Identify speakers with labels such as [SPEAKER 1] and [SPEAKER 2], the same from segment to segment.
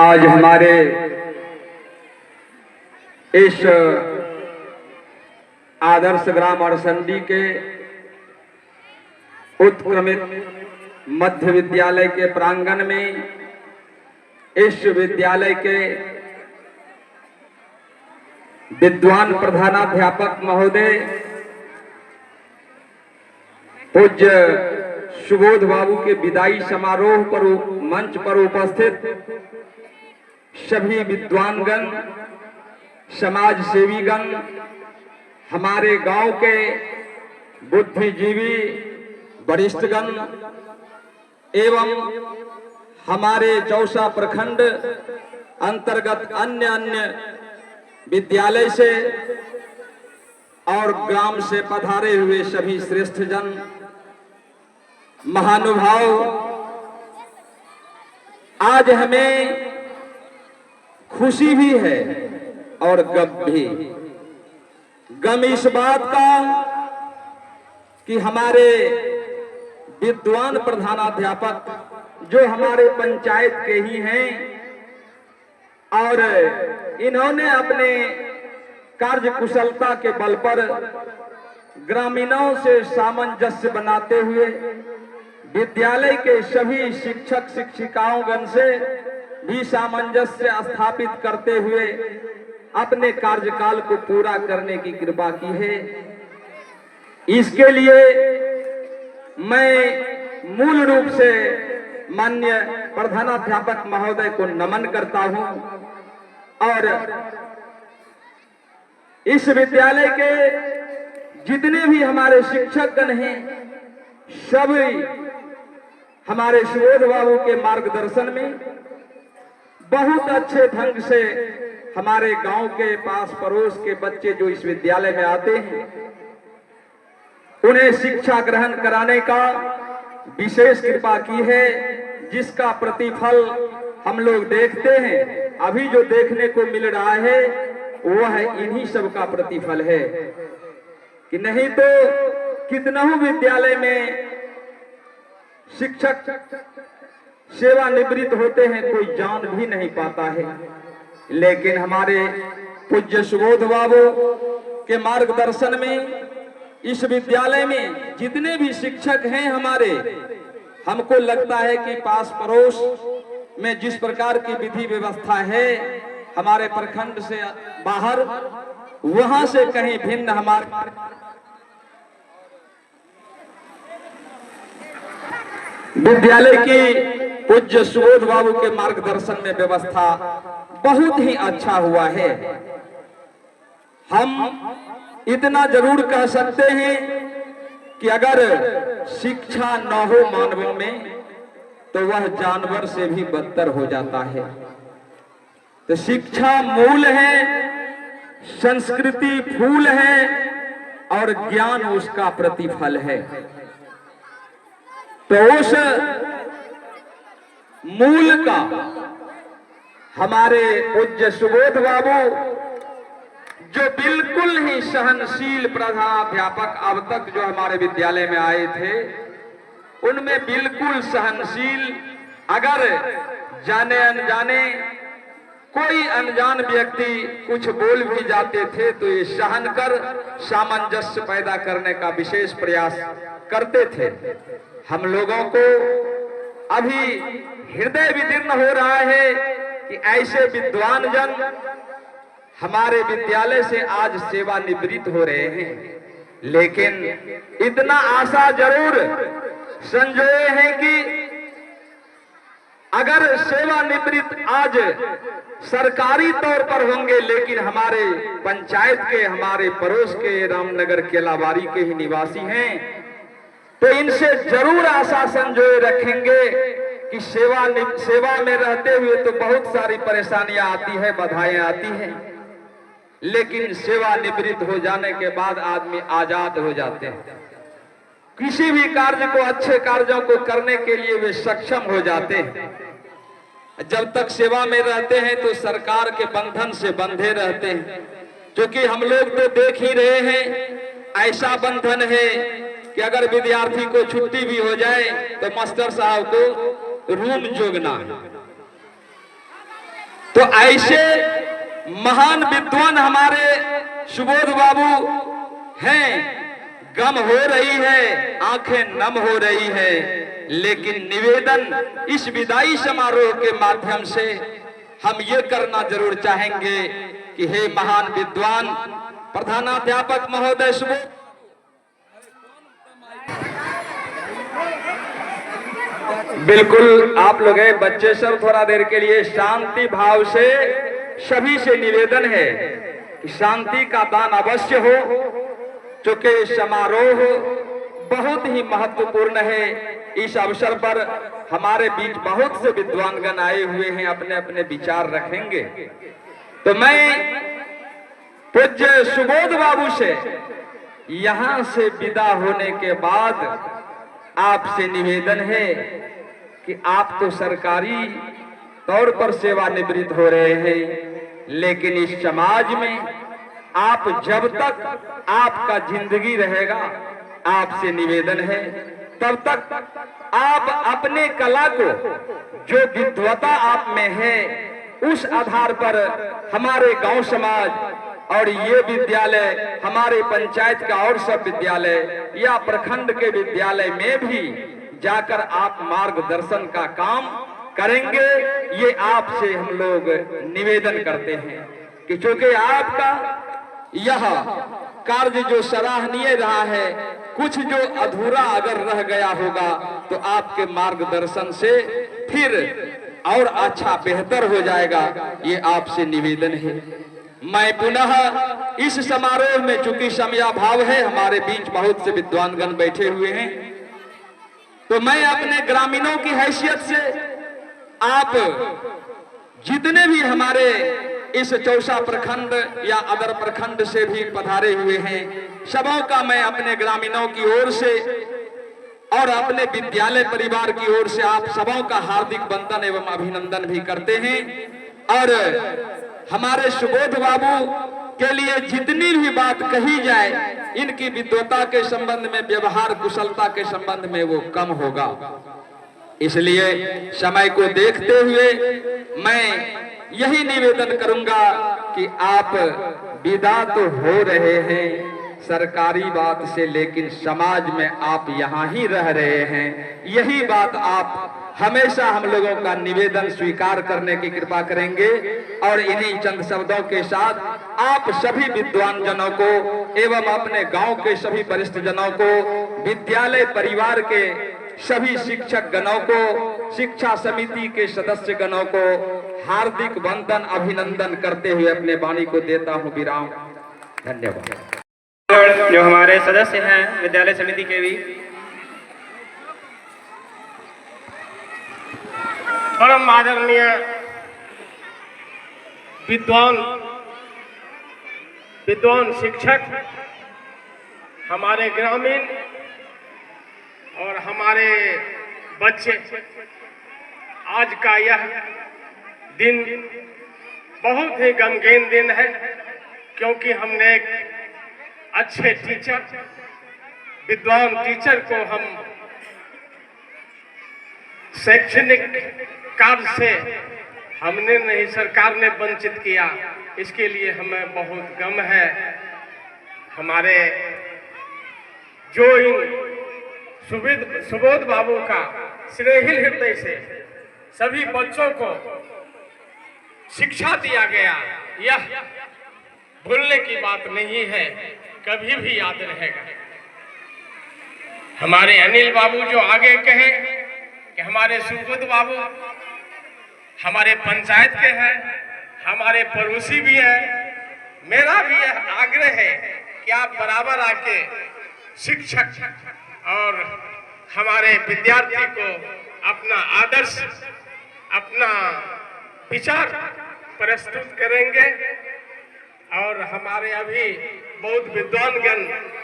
[SPEAKER 1] आज हमारे इस आदर्श ग्राम अड़संडी के उत्क्रमित मध्य विद्यालय के प्रांगण में इस विद्यालय के विद्वान प्रधानाध्यापक महोदय पूज्य सुबोध बाबू के विदाई समारोह पर मंच पर उपस्थित सभी विद्वानगण, समाज सेवीगण, हमारे गांव के बुद्धिजीवी वरिष्ठगण एवं हमारे चौसा प्रखंड अंतर्गत अन्य अन्य विद्यालय से और ग्राम से पधारे हुए सभी श्रेष्ठ जन, महानुभाव, आज हमें खुशी भी है और गम भी। गम इस बात का कि हमारे विद्वान प्रधानाध्यापक जो हमारे पंचायत के ही हैं और इन्होंने अपने कार्य कुशलता के बल पर ग्रामीणों से सामंजस्य बनाते हुए विद्यालय के सभी शिक्षक शिक्षिकाओं से भी सामंजस्य स्थापित करते हुए अपने कार्यकाल को पूरा करने की कृपा की है। इसके लिए मैं मूल रूप से माननीय प्रधानाध्यापक महोदय को नमन करता हूं और इस विद्यालय के जितने भी हमारे शिक्षकगण हैं सभी हमारे सुबोध बाबू के मार्गदर्शन में बहुत अच्छे ढंग से हमारे गांव के पास पड़ोस के बच्चे जो इस विद्यालय में आते हैं उन्हें शिक्षा ग्रहण कराने का विशेष कृपा की है, जिसका प्रतिफल हम लोग देखते हैं। अभी जो देखने को मिल रहा है वह इन्हीं सब का प्रतिफल है कि नहीं तो कितनों विद्यालय में शिक्षक सेवानिवृत्त होते हैं, कोई जान भी नहीं पाता है। लेकिन हमारे पूज्य सुबोध बाबू के मार्गदर्शन में इस विद्यालय में जितने भी शिक्षक हैं हमारे, हमको लगता है कि पास पड़ोस में जिस प्रकार की विधि व्यवस्था है हमारे प्रखंड से बाहर, वहां से कहीं भिन्न हमारे विद्यालय की पूज्य सुबोध बाबू के मार्गदर्शन में व्यवस्था बहुत ही अच्छा हुआ है। हम इतना जरूर कह सकते हैं कि अगर शिक्षा न हो मानवों में तो वह जानवर से भी बदतर हो जाता है। तो शिक्षा मूल है, संस्कृति फूल है और ज्ञान उसका प्रतिफल है। तो उस मूल का हमारे पूज्य सुबोध बाबू जो बिल्कुल ही सहनशील प्रधानाध्यापक अब तक जो हमारे विद्यालय में आए थे उनमें बिल्कुल सहनशील, अगर जाने अनजाने कोई अनजान व्यक्ति कुछ बोल भी जाते थे तो ये सहन कर सामंजस्य पैदा करने का विशेष प्रयास करते थे। हम लोगों को अभी हृदय विदीर्ण हो रहा है कि ऐसे विद्वान जन हमारे विद्यालय से आज सेवानिवृत्त हो रहे हैं, लेकिन इतना आशा जरूर संजोए हैं कि अगर सेवानिवृत्त आज सरकारी तौर पर होंगे लेकिन हमारे पंचायत के, हमारे पड़ोस के रामनगर केलाबारी के ही निवासी हैं, तो इनसे जरूर आशा संजोए रखेंगे कि सेवा में रहते हुए तो बहुत सारी परेशानियां आती है, बाधाएं आती हैं, लेकिन सेवानिवृत्त हो जाने के बाद आदमी आजाद हो जाते हैं। किसी भी कार्य को, अच्छे कार्यों को करने के लिए वे सक्षम हो जाते हैं। जब तक सेवा में रहते हैं तो सरकार के बंधन से बंधे रहते हैं, क्योंकि हम लोग तो देख ही रहे हैं ऐसा बंधन है कि अगर विद्यार्थी को छुट्टी भी हो जाए तो मास्टर साहब को रूम जोगना है। तो ऐसे महान विद्वान हमारे सुबोध बाबू हैं। गम हो रही है, आंखें नम हो रही है, लेकिन निवेदन इस विदाई समारोह के माध्यम से हम ये करना जरूर चाहेंगे कि हे महान विद्वान प्रधानाध्यापक महोदय सुबोध, बिल्कुल आप लोग हैं बच्चे सब, थोड़ा देर के लिए शांति भाव से सभी से निवेदन है कि शांति का दान अवश्य हो, क्योंकि समारोह बहुत ही महत्वपूर्ण है। इस अवसर पर हमारे बीच बहुत से विद्वानगण आए हुए हैं, अपने अपने विचार रखेंगे। तो मैं पूज्य सुबोध बाबू से यहां से विदा होने के बाद आपसे निवेदन है कि आप तो सरकारी तौर पर सेवानिवृत्त हो रहे हैं, लेकिन इस समाज में आप जब तक आपका जिंदगी रहेगा, आपसे निवेदन है तब तक आप अपने कला को, जो विद्वता आप में है, उस आधार पर हमारे गांव समाज और ये विद्यालय, हमारे पंचायत का और सब विद्यालय या प्रखंड के विद्यालय में भी जाकर आप मार्गदर्शन का काम करेंगे। ये आपसे हम लोग निवेदन करते हैं कि चूंकि आपका यह कार्य जो सराहनीय रहा है, कुछ जो अधूरा अगर रह गया होगा तो आपके मार्गदर्शन से फिर और अच्छा बेहतर हो जाएगा, ये आपसे निवेदन है। मैं पुनः इस समारोह में, चूंकि समयाभाव है, हमारे बीच बहुत से विद्वानगण बैठे हुए हैं, तो मैं अपने ग्रामीणों की हैसियत से आप जितने भी हमारे इस चौसा प्रखंड या अदर प्रखंड से भी पधारे हुए हैं, सबों का मैं अपने ग्रामीणों की ओर से और अपने विद्यालय परिवार की ओर से आप सबों का हार्दिक वंदन एवं अभिनंदन भी करते हैं। और हमारे सुबोध बाबू के लिए जितनी भी बात कही जाए, इनकी विद्वता के संबंध में, व्यवहार कुशलता के संबंध में वो कम होगा। इसलिए समय को देखते हुए मैं यही निवेदन करूंगा कि आप विदा तो हो रहे हैं सरकारी बात से, लेकिन समाज में आप यहाँ ही रह रहे हैं। यही बात आप हमेशा हम लोगों का निवेदन स्वीकार करने की कृपा करेंगे। और इन्हीं चंद शब्दों के साथ आप सभी विद्वान जनों को एवं अपने गांव के सभी वरिष्ठ जनों को, विद्यालय परिवार के सभी शिक्षक गणों को, शिक्षा समिति के सदस्य गणों को हार्दिक वंदन अभिनंदन करते हुए अपने वाणी को देता हूं विराम। धन्यवाद।
[SPEAKER 2] जो हमारे सदस्य हैं विद्यालय समिति के भी, परम आदरणीय विद्वान शिक्षक, हमारे ग्रामीण और हमारे बच्चे, आज का यह दिन बहुत ही गमगीन दिन है, क्योंकि हमने एक अच्छे टीचर, विद्वान टीचर को हम शैक्षणिक कार्य से हमने नहीं, सरकार ने वंचित किया। इसके लिए हमें बहुत गम है। हमारे जो इन सुबोध बाबू का स्नेहिल हृदय से सभी बच्चों को शिक्षा दिया गया, यह भूलने की बात नहीं है, कभी भी याद रहेगा। हमारे अनिल बाबू जो आगे कहे कि हमारे सुबोध बाबू हमारे पंचायत के हैं, हमारे पड़ोसी भी हैं। मेरा भी यह आग्रह है कि आप बराबर आके शिक्षक और हमारे विद्यार्थी को अपना आदर्श, अपना विचार प्रस्तुत करेंगे। और हमारे अभी बहुत विद्वानगण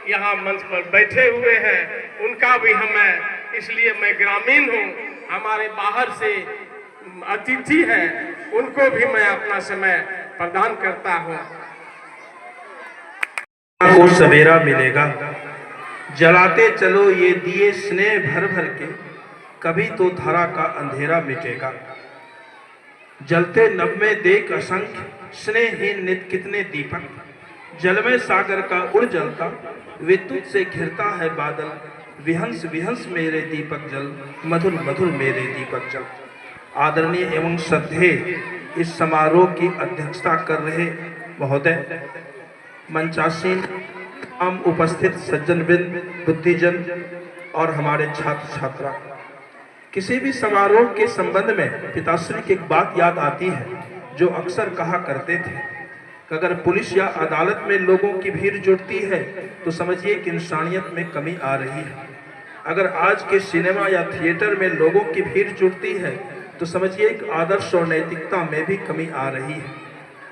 [SPEAKER 2] यहाँ मंच पर बैठे हुए हैं, उनका भी हमें, इसलिए मैं ग्रामीण हूँ, हमारे बाहर से अतिथि हैं, उनको भी मैं अपना समय प्रदान करता हूँ।
[SPEAKER 3] को सवेरा मिलेगा, जलाते चलो ये दिए स्नेह भर भर के, कभी तो धरा का अंधेरा मिटेगा। जलते नभ में देख असंख्य स्नेहहीन नित कितने दीपक। जल में सागर का उड़ जलता विद्युत से घिरता है बादल। विहंस विहंस मेरे दीपक जल, मधुर मधुर मेरे दीपक जल। आदरणीय एवं श्रद्धेय इस समारोह की अध्यक्षता कर रहे महोदय, मंचासीन आम उपस्थित सज्जनवृंद, बुद्धिजन और हमारे छात्र छात्रा, किसी भी समारोह के संबंध में पिताश्री की एक बात याद आती है जो अक्सर कहा करते थे कि अगर पुलिस या अदालत में लोगों की भीड़ जुटती है तो समझिए कि इंसानियत में कमी आ रही है। अगर आज के सिनेमा या थिएटर में लोगों की भीड़ जुटती है तो समझिए कि आदर्श और नैतिकता में भी कमी आ रही है।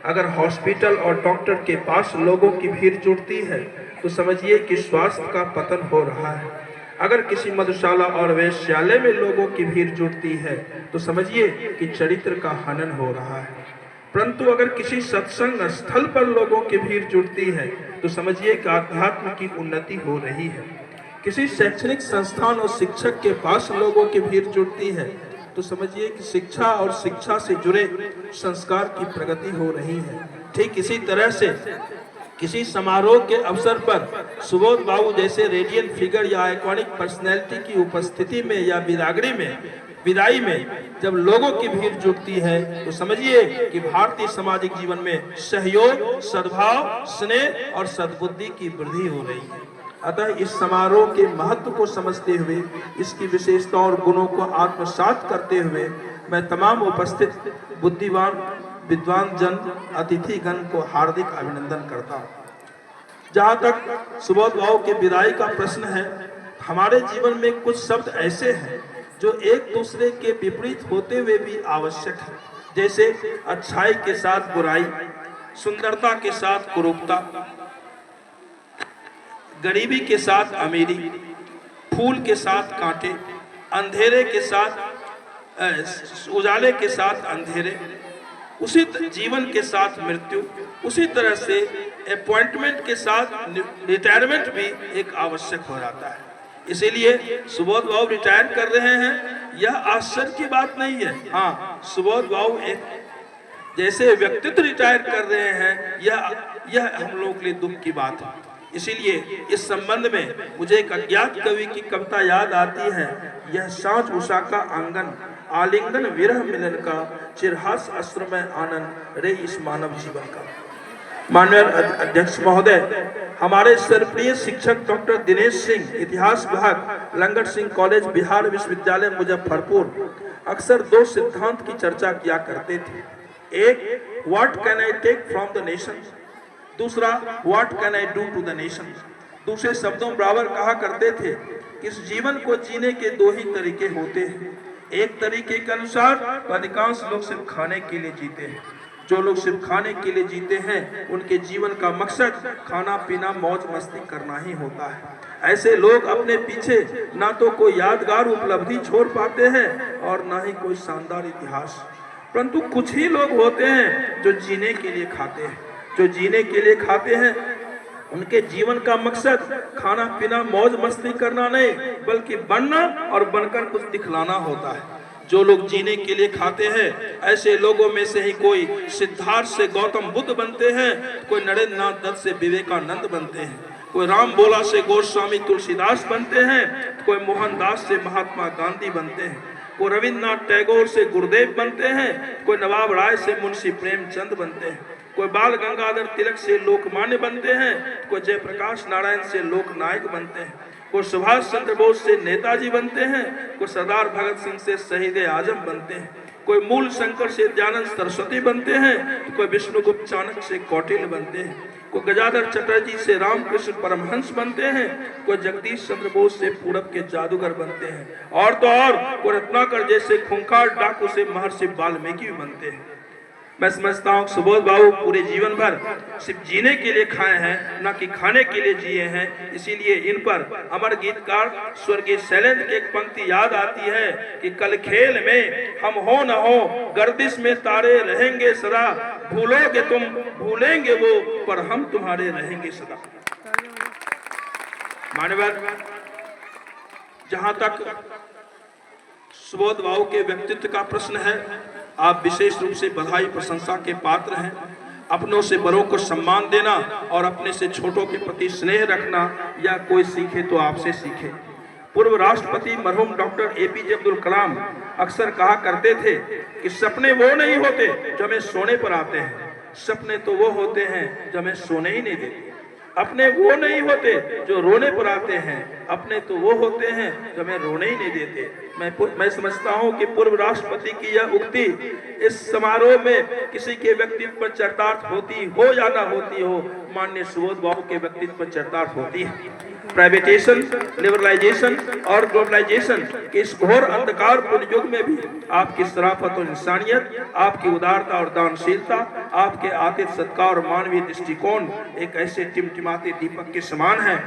[SPEAKER 3] अगर हॉस्पिटल और डॉक्टर के पास लोगों की भीड़ जुटती है तो समझिए कि स्वास्थ्य का पतन हो रहा है। अगर किसी मधुशाला और वेश्यालय में लोगों की भीड़ जुटती है तो समझिए कि चरित्र का हनन हो रहा है। परंतु अगर किसी सत्संग स्थल पर लोगों की भीड़ जुटती है तो समझिए कि आध्यात्म की उन्नति हो रही है। किसी शैक्षणिक संस्थान और शिक्षक के पास लोगों की भीड़ जुटती है तो समझिए कि शिक्षा और शिक्षा से जुड़े संस्कार की प्रगति हो रही है। ठीक इसी तरह से किसी समारोह के अवसर पर सुबोध बाबू जैसे रेडियंट फिगर या आइकॉनिक पर्सनैलिटी की उपस्थिति में या विदाई में जब लोगों की भीड़ जुटती है तो समझिए कि भारतीय सामाजिक जीवन में सहयोग, सद्भाव, स्नेह और सद्बुद्धि की वृद्धि हो रही है। अतः इस समारोह के महत्व को समझते हुए, इसकी विशेषता और गुणों को आत्मसात करते हुए मैं तमाम उपस्थित बुद्धिमान विद्वान जन अतिथिगण को हार्दिक अभिनंदन करता हूँ। जहाँ तक सुबोध बाबू के विदाई का प्रश्न है, हमारे जीवन में कुछ शब्द ऐसे हैं जो एक दूसरे के विपरीत होते हुए भी आवश्यक है। जैसे अच्छाई के साथ बुराई, सुंदरता के साथ कुरूपता, गरीबी के साथ अमीरी, फूल के साथ कांटे, अंधेरे के साथ उजाले के साथ अंधेरे, उसी जीवन के साथ मृत्यु, उसी तरह से अपॉइंटमेंट के साथ रिटायरमेंट भी एक आवश्यक हो जाता है। इसीलिए सुबोध बाबू रिटायर कर रहे हैं, यह आश्चर्य की बात नहीं है। हाँ, सुबोध बाबू एक जैसे व्यक्तित्व रिटायर कर रहे हैं, यह हम लोगों के लिए दुख की बात है। इसीलिए इस संबंध में मुझे एक अज्ञात कवि की कविता याद आती है। यह सांझ उषा का आंगन, आलिंगन विरह मिलन का, चिरहास अस्त्र में आनंद रे इस मानव जीवन का। माननीय अध्यक्ष महोदय, हमारे सर्वप्रिय शिक्षक डॉक्टर दिनेश सिंह, इतिहास विभाग, लंगट सिंह कॉलेज, बिहार विश्वविद्यालय मुजफ्फरपुर, अक्सर दो सिद्धांत की चर्चा किया करते थे। एक, what can I take from the nation, दूसरा, what can I do to the nation. दूसरे शब्दों बराबर कहा करते थे कि इस जीवन को जीने के दो ही तरीके होते हैं। एक तरीके के अनुसार अधिकांश लोग सिर्फ खाने के लिए जीते हैं। जो लोग सिर्फ खाने के लिए जीते हैं उनके जीवन का मकसद खाना पीना मौज मस्ती करना ही होता है। ऐसे लोग अपने पीछे ना तो कोई यादगार उपलब्धि छोड़ पाते हैं और ना ही कोई शानदार इतिहास। परंतु कुछ ही लोग होते हैं जो जीने के लिए खाते हैं। जो जीने के लिए खाते हैं उनके जीवन का मकसद खाना पीना मौज मस्ती करना नहीं, बल्कि बनना और बनकर कुछ दिखलाना होता है। जो लोग जीने के लिए खाते हैं, ऐसे लोगों में से ही कोई सिद्धार्थ से गौतम बुद्ध बनते हैं, कोई नरेंद्र नाथ दत्त से विवेकानंद बनते हैं, कोई राम बोला से गोस्वामी तुलसीदास बनते हैं, कोई मोहनदास से महात्मा गांधी बनते हैं, कोई रविन्द्रनाथ टैगोर से गुरुदेव बनते हैं, कोई नवाब राय से मुंशी प्रेमचंद बनते हैं, कोई बाल गंगाधर तिलक से लोकमान्य बनते हैं, कोई जयप्रकाश नारायण से लोकनायक बनते हैं, कोई सुभाष चंद्र बोस से नेताजी बनते हैं, कोई सरदार भगत सिंह से शहीद आजम बनते हैं, कोई मूल शंकर से दयानंद सरस्वती बनते हैं, कोई विष्णुगुप्त चाणक्य से कौटिल्य बनते हैं, कोई गजाधर चटर्जी से रामकृष्ण परमहंस बनते हैं, कोई जगदीश चंद्र बोस से पूरब के जादूगर बनते हैं, और तो और कोई रत्नाकर जैसे खूंखार डाकू से महर्षि वाल्मीकि बनते हैं। मैं समझता हूँ सुबोध बाबू पूरे जीवन भर सिर्फ जीने के लिए खाए हैं, न कि खाने के लिए जिए हैं। इसीलिए इन पर अमर गीतकार स्वर्गीय शैलेंद्र की एक पंक्ति याद आती है कि कल खेल में हम हो न हो, गर्दिश में तारे रहेंगे सदा, भूलोगे तुम भूलेंगे वो, पर हम तुम्हारे रहेंगे सदा। मान्यवर, जहां तक सुबोध बाबू के व्यक्तित्व का प्रश्न है, आप विशेष रूप से बधाई प्रशंसा के पात्र हैं। अपनों से बड़ों को सम्मान देना और अपने से छोटों के प्रति स्नेह रखना, या कोई सीखे तो आपसे सीखे। पूर्व राष्ट्रपति मरहूम डॉक्टर APJ अब्दुल कलाम अक्सर कहा करते थे कि सपने वो नहीं होते जो हमें सोने पर आते हैं, सपने तो वो होते हैं जो हमें सोने ही नहीं देते। अपने वो नहीं होते जो रोने पर आते हैं, अपने तो वो होते हैं जो हमें रोने ही नहीं देते। मैं समझता हूं कि पूर्व राष्ट्रपति की यह उक्ति इस समारोह में किसी के व्यक्तित्व पर चरितार्थ होती हो या ना होती हो, माननीय सुबोध बाबू के व्यक्तित्व पर चरितार्थ होती है। प्राइवेटाइजेशन, लिबरलाइजेशन और ग्लोबलाइजेशन के इस घोर अंधकारपूर्ण युग में भी आपकी शराफत और इंसानियत, आपकी उदारता और दानशीलता, आपके आतिथ्य सत्कार और मानवीय दृष्टिकोण एक ऐसे टिमटिमाते दीपक के समान है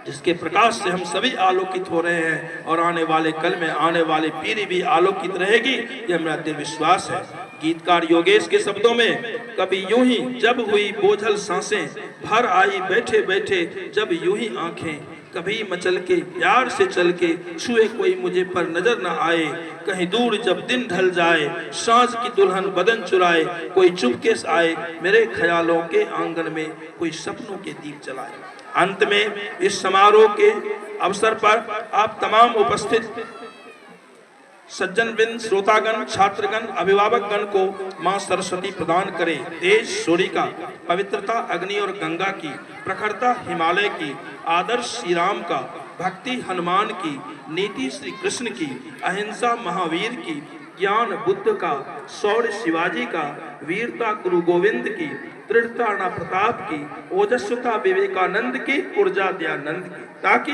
[SPEAKER 3] जिसके प्रकाश से हम सभी आलोकित हो रहे हैं, और आने वाले कल में आने वाली पीढ़ी भी आलोकित रहेगी, यह मेरा दृढ़ विश्वास है। गीतकार योगेश के शब्दों में, कभी यूं ही जब हुई बोझल सांसें, भर आई बैठे बैठे जब यूं ही आंखें, कभी मचल के प्यार से चल के छुए कोई मुझे पर नजर न आए, कहीं दूर जब दिन ढल जाए सांझ की दुल्हन बदन चुराए, कोई चुपके से आए मेरे ख्यालों के आंगन में, कोई सपनों के दीप जलाए। अंत में इस समारोह के अवसर पर आप तमाम उपस्थित सज्जनवृंद, श्रोतागण, छात्रगण, अभिभावकगण को मां सरस्वती प्रदान करें तेज सूर्य का, पवित्रता अग्नि और गंगा की, प्रखरता हिमालय की, आदर्श श्री राम का, भक्ति हनुमान की, नीति श्री कृष्ण की, अहिंसा महावीर की, ज्ञान बुद्ध का, शौर्य शिवाजी का, वीरता गुरु गोविंद की, दृढ़ता राणा प्रताप की, ओजस्वता विवेकानंद की, ऊर्जा दयानंद की, ताकि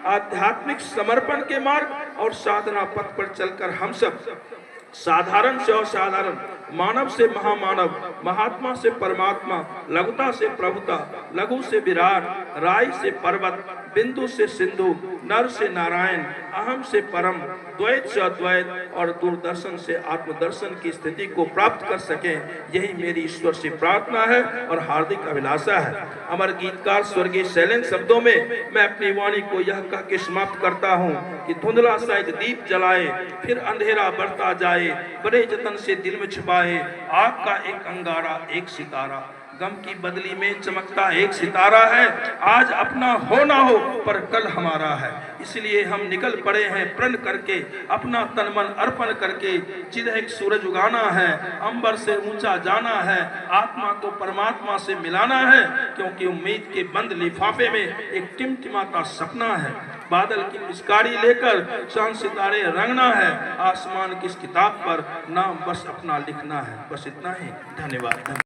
[SPEAKER 3] आध्यात्मिक समर्पण के मार्ग और साधना पथ पर चलकर हम सब साधारण से असाधारण, मानव से महामानव, महात्मा से परमात्मा, लघुता से प्रभुता, लघु से विराट, राय से पर्वत, बिंदु से सिंधु, नर से नारायण, अहम से परम, द्वैत से अद्वैत और दूरदर्शन से आत्मदर्शन की स्थिति को प्राप्त कर सकें, यही मेरी ईश्वर से प्रार्थना है और हार्दिक अभिलाषा है। अमर गीतकार स्वर्गीय शैलेंद्र शब्दों में मैं अपनी वाणी को यह कह के समाप्त करता हूँ कि धुंधला सा एक दीप जलाए, फिर अंधेरा बढ़ता जाए, बड़े जतन से दिल में छुपाए, आग का एक अंगारा एक सितारा, गम की बदली में चमकता एक सितारा है, आज अपना हो ना हो पर कल हमारा है। इसलिए हम निकल पड़े हैं प्रण करके, अपना तन मन अर्पण करके, जिधर एक सूरज उगाना है, अंबर से ऊंचा जाना है, आत्मा को परमात्मा से मिलाना है, क्योंकि उम्मीद के बंद लिफाफे में एक टिमटिमाता सपना है। बादल की पिचकारी लेकर चांद सितारे रंगना है, आसमान की इस किताब पर नाम बस अपना लिखना है। बस इतना ही, धन्यवाद।